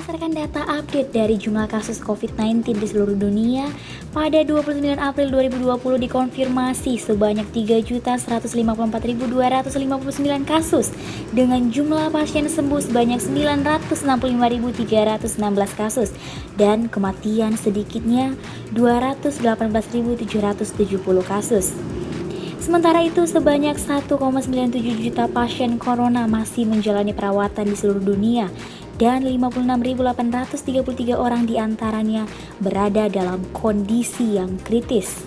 Berdasarkan data update dari jumlah kasus COVID-19 di seluruh dunia, pada 29 April 2020 dikonfirmasi sebanyak 3.154.259 kasus dengan jumlah pasien sembuh sebanyak 965.316 kasus dan kematian sedikitnya 218.770 kasus. Sementara itu, sebanyak 1,97 juta pasien corona masih menjalani perawatan di seluruh dunia dan 56.833 orang diantaranya berada dalam kondisi yang kritis.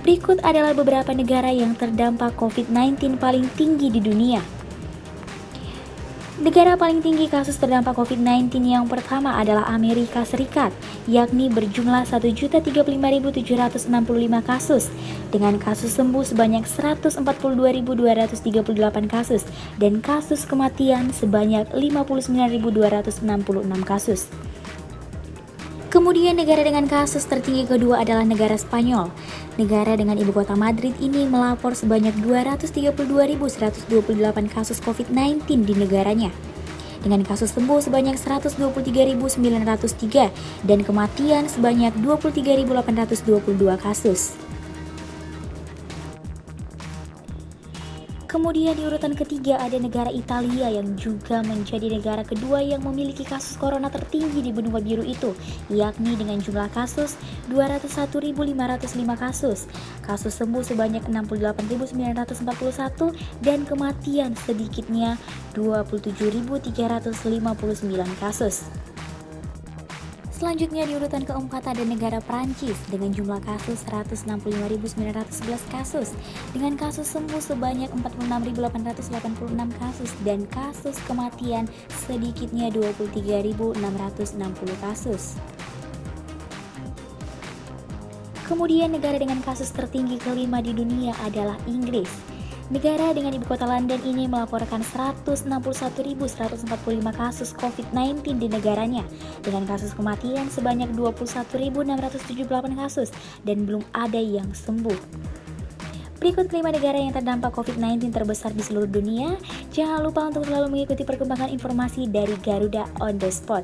Berikut adalah beberapa negara yang terdampak COVID-19 paling tinggi di dunia. Negara paling tinggi kasus terdampak COVID-19 yang pertama adalah Amerika Serikat, yakni berjumlah 1.035.765 kasus, dengan kasus sembuh sebanyak 142.238 kasus, dan kasus kematian sebanyak 59.266 kasus. Kemudian negara dengan kasus tertinggi kedua adalah negara Spanyol. Negara dengan ibu kota Madrid ini melapor sebanyak 232.128 kasus COVID-19 di negaranya, dengan kasus sembuh sebanyak 123.903 dan kematian sebanyak 23.822 kasus. Kemudian di urutan ketiga ada negara Italia yang juga menjadi negara kedua yang memiliki kasus corona tertinggi di benua biru itu, yakni dengan jumlah kasus 201.505 kasus sembuh sebanyak 68.941 dan kematian sedikitnya 27.359 kasus. Selanjutnya di urutan keempat ada negara Prancis dengan jumlah kasus 165.911 kasus, dengan kasus sembuh sebanyak 46.886 kasus dan kasus kematian sedikitnya 23.660 kasus. Kemudian negara dengan kasus tertinggi kelima di dunia adalah Inggris. Negara dengan ibu kota London ini melaporkan 161.145 kasus COVID-19 di negaranya, dengan kasus kematian sebanyak 21.678 kasus dan belum ada yang sembuh. Berikut kelima negara yang terdampak COVID-19 terbesar di seluruh dunia. Jangan lupa untuk selalu mengikuti perkembangan informasi dari Garuda On The Spot.